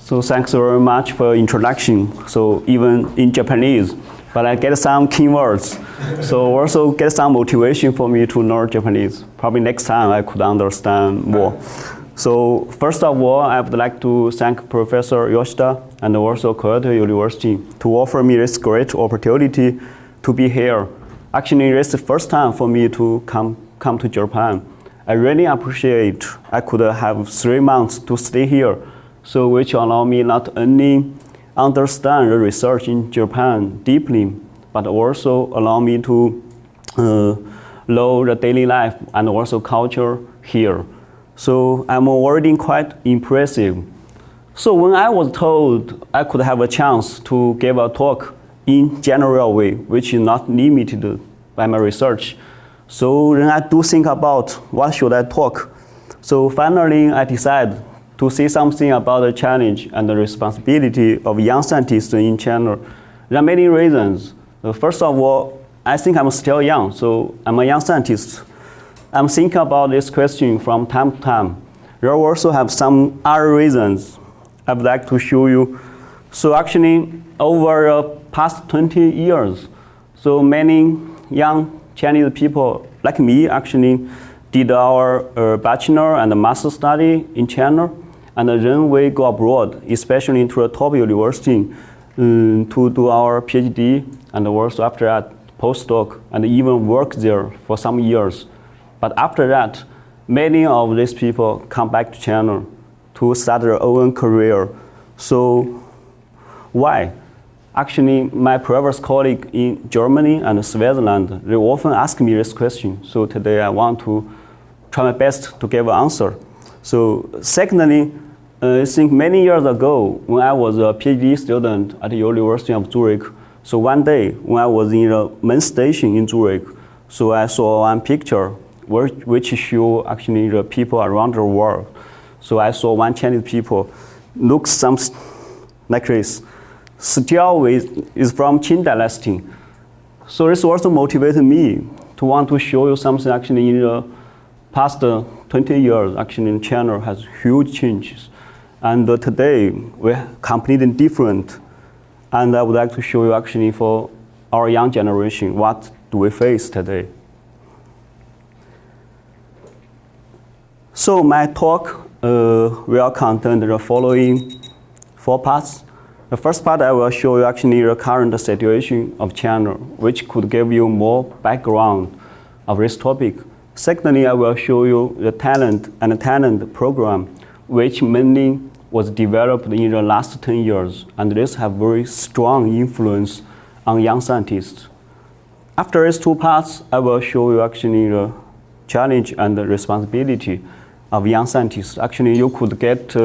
So thanks very much for your introduction. So even in Japanese, but I get some keywords. So also get some motivation for me to learn Japanese. Probably next time I could understand more. So first of all, I would like to thank Professor Yoshida and also Kyoto University to offer me this great opportunity to be here. Actually, it's the first time for me to come to Japan. I really appreciate I could have 3 months to stay here, so which allow me not only understand the research in Japan deeply, but also allow me to know the daily life and also culture here. So I'm already quite impressive. So when I was told I could have a chance to give a talk in general way, which is not limited by my research, so then I do think about what should I talk. So finally I decided to say something about the challenge and the responsibility of young scientists in China. There are many reasons. First of all, I think I'm still young, so I'm a young scientist. I'm thinking about this question from time to time. There also have some other reasons I would like to show you. So actually, over the past 20 years, so many young Chinese people like me actually did our bachelor and master study in China, and then we go abroad, especially to a top university, to do our PhD, and also after that postdoc, and even work there for some years. But after that, many of these people come back to China to start their own career. So why? Actually, my previous colleague in Germany and Switzerland, they often ask me this question. So today I want to try my best to give an answer. So secondly, I think many years ago, when I was a PhD student at the University of Zurich, so one day when I was in the main station in Zurich, so I saw one picture which show actually the people around the world. So I saw one Chinese people look something like this. Still is from Qing dynasty. So this also motivated me to want to show you something actually in the past 20 years, actually China has huge changes. And today we're completely different. And I would like to show you actually for our young generation, what do we face today. So my talk will contain the following 4 parts. The first part I will show you actually the current situation of China, which could give you more background of this topic. Secondly, I will show you the talent program, which mainly was developed in the last 10 years, and this have very strong influence on young scientists. After these 2 parts, I will show you actually the challenge and the responsibility of young scientists. Actually, you could get,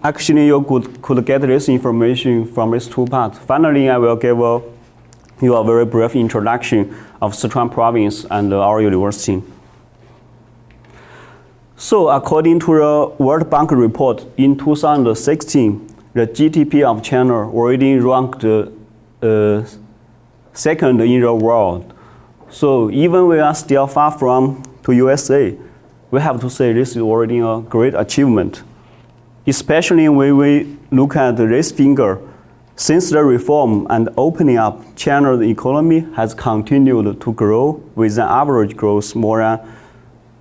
Actually, you could get this information from these 2 parts. Finally, I will give you a very brief introduction of Sichuan province and our university. So according to the World Bank report, in 2016, the GDP of China already ranked second in the world. So even we are still far from to USA, we have to say this is already a great achievement. Especially when we look at this figure, since the reform and opening up, China's economy has continued to grow with an average growth more than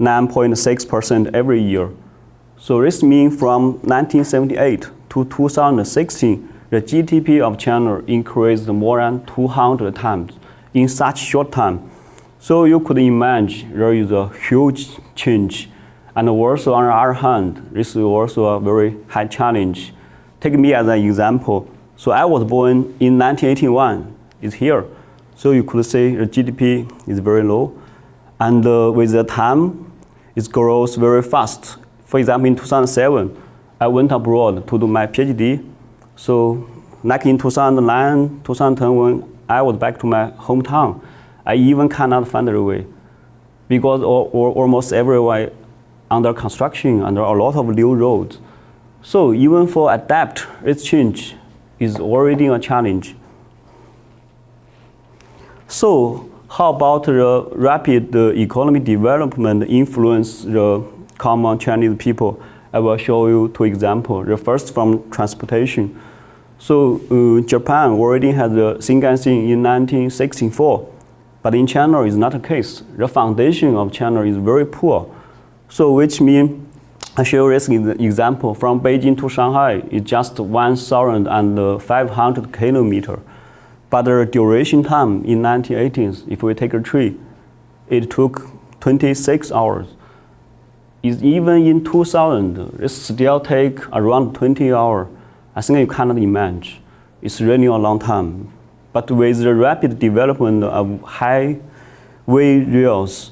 9.6% every year. So this means from 1978 to 2016, the GDP of China increased more than 200 times in such short time. So you could imagine there is a huge change. And also on the other hand, this is also a very high challenge. Take me as an example. So I was born in 1981, it's here. So you could say the GDP is very low. And with the time, it grows very fast. For example, in 2007, I went abroad to do my PhD. So like in 2009, 2010, when I was back to my hometown, I even cannot find a way because almost everywhere under construction, under a lot of new roads. So even for adapt, its change is already a challenge. So how about the rapid economic development influence the common Chinese people. I will show you two examples. The first from transportation. So Japan already had the Shinkansen in 1964, but in China it's not the case. The foundation of China is very poor. So which means, I show you this example, from Beijing to Shanghai is just 1,500 kilometers. But the duration time in 1980s, if we take a tree, it took 26 hours. Even in 2000, it still take around 20 hours. I think you cannot imagine. It's really a long time. But with the rapid development of highway rails,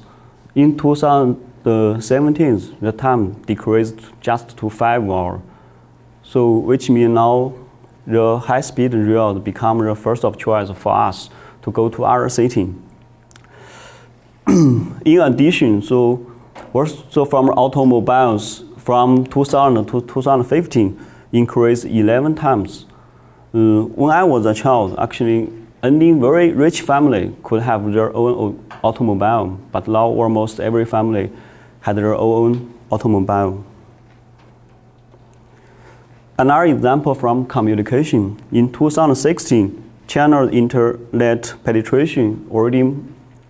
in 2017, the time decreased just to 5 hours. So which means now the high-speed rail become the first of choice for us to go to our city. In addition, so from automobiles, from 2000 to 2015, increased 11 times. When I was a child, actually, only very rich family could have their own automobile, but now almost every family had their own automobile. Another example from communication. In 2016, China's internet penetration already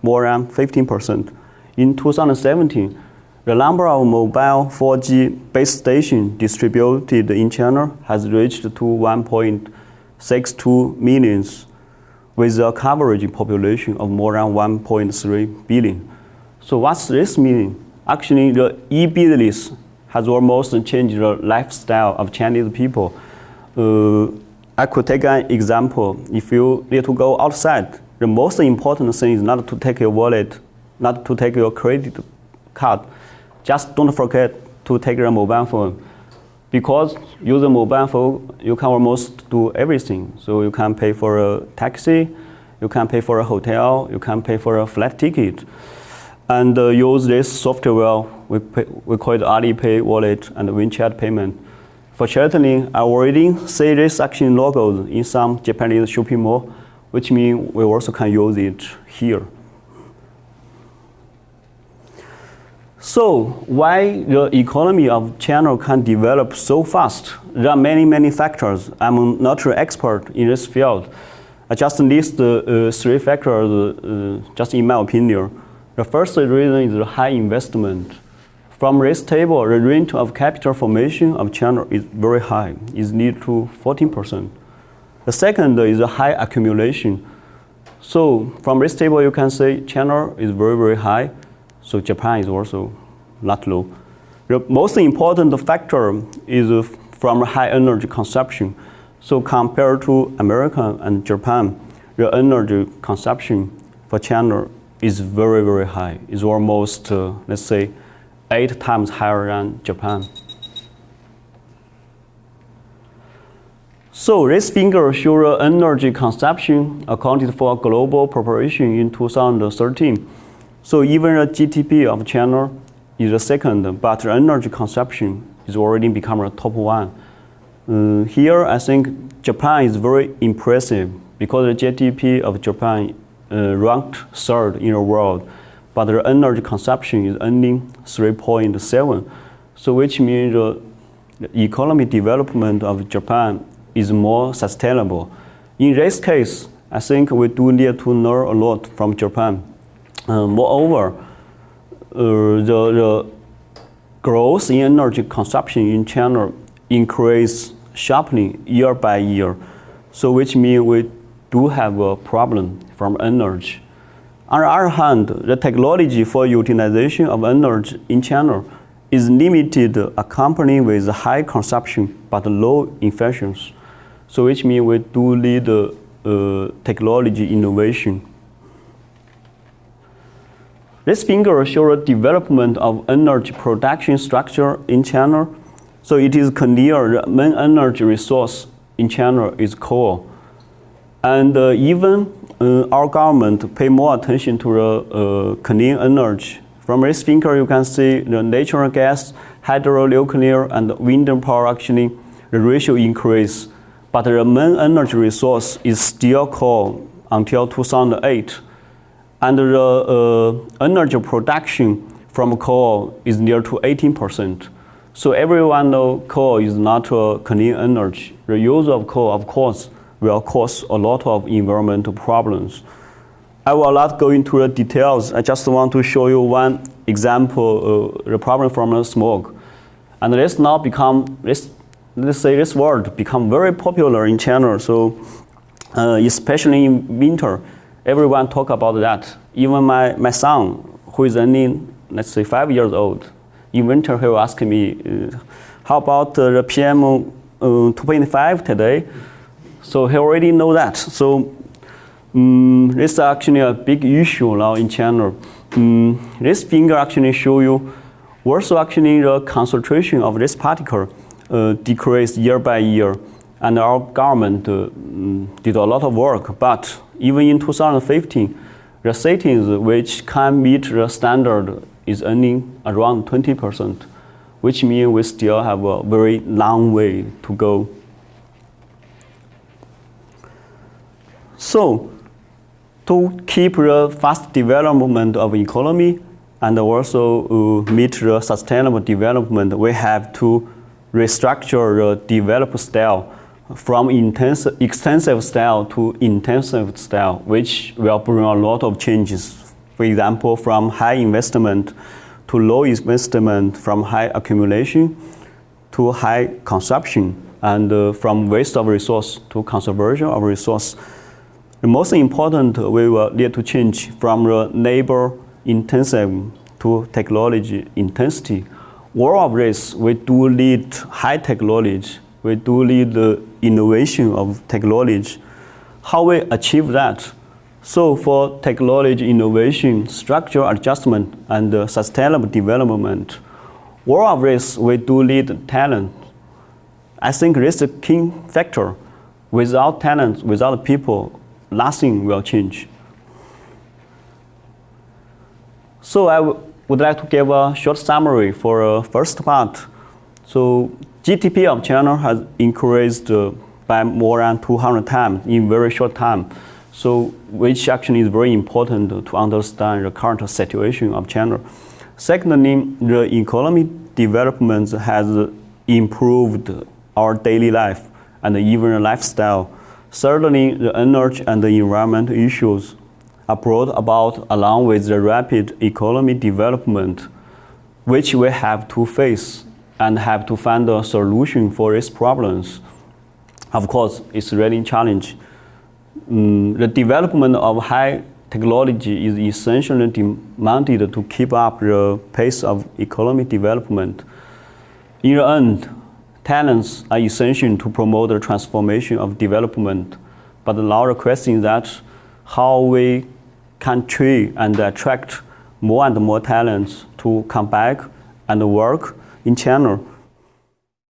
more than 15%. In 2017, the number of mobile 4G base stations distributed in China has reached to 1.62 million, with a coverage population of more than 1.3 billion. So what's this meaning? Actually, the e-business has almost changed the lifestyle of Chinese people. I could take an example. If you need to go outside, the most important thing is not to take your wallet, not to take your credit card. Just don't forget to take your mobile phone. Because using mobile phone, you can almost do everything. So you can pay for a taxi, you can pay for a hotel, you can pay for a flight ticket. And use this software, we call it Alipay wallet and WeChat payment. Fortunately, I already see this action logos in some Japanese shopping mall, which means we also can use it here. So why the economy of China can develop so fast? There are many, many factors. I'm not an expert in this field. I just list three factors, just in my opinion. The first reason is the high investment. From this table, the rate of capital formation of China is very high. It's near to 14%. The second is a high accumulation. So from this table, you can say China is very, very high. So Japan is also not low. The most important factor is from high energy consumption. So compared to America and Japan, the energy consumption for China is very, very high. It's almost, let's say, 8 times higher than Japan. So this figure shows energy consumption accounted for global population in 2013. So even the GDP of China is the second, but the energy consumption is already become a top one. Here, I think Japan is very impressive because the GDP of Japan ranked third in the world, but the energy consumption is only 3.7. So which means the economic development of Japan is more sustainable. In this case, I think we do need to learn a lot from Japan. Moreover, the growth in energy consumption in China increased sharply year by year. So which means we do have a problem from energy. On the other hand, the technology for utilization of energy in China is limited, accompanied with high consumption but low efficiency. So which means we do need technology innovation. This figure shows the development of energy production structure in China. So it is clear the main energy resource in China is coal. And even our government pay more attention to the clean energy. From this figure, you can see the natural gas, hydronuclear, and wind power actually, the ratio increase. But the main energy resource is still coal until 2008. And the energy production from coal is near to 18%. So everyone knows coal is not a clean energy. The use of coal, of course, will cause a lot of environmental problems. I will not go into the details. I just want to show you one example, the problem from the smoke. And this now become, let's say this word become very popular in China. So especially in winter, everyone talk about that. Even my son, who is only, let's say 5 years old, in winter he will ask me, how about the PM 2.5 today? So he already know that. So this is actually a big issue now in China. This figure actually show you also actually the concentration of this particle decreased year by year. And our government did a lot of work, but even in 2015, the cities which can meet the standard is only around 20%, which means we still have a very long way to go. So, to keep the fast development of economy and also meet the sustainable development, we have to restructure the developed style from extensive style to intensive style, which will bring a lot of changes. For example, from high investment to low investment, from high accumulation to high consumption, and from waste of resource to conservation of resource. The most important, we will need to change from the labor intensive to technology intensity. All of this, we do need high technology. We do need the innovation of technology. How we achieve that? So for technology innovation, structural adjustment, and sustainable development, all of this, we do need talent. I think this is a key factor. Without talent, without people, nothing will change. So I would like to give a short summary for the first part. So GDP of China has increased by more than 200 times in very short time. So which actually is very important to understand the current situation of China. Secondly, the economic development has improved our daily life and even the lifestyle. Thirdly, the energy and the environment issues are brought about along with the rapid economic development, which we have to face and have to find a solution for these problems. Of course, it's really a challenge. The development of high technology is essentially demanded to keep up the pace of economic development. In the end, talents are essential to promote the transformation of development. But now the question is that how we can train and attract more and more talents to come back and work in China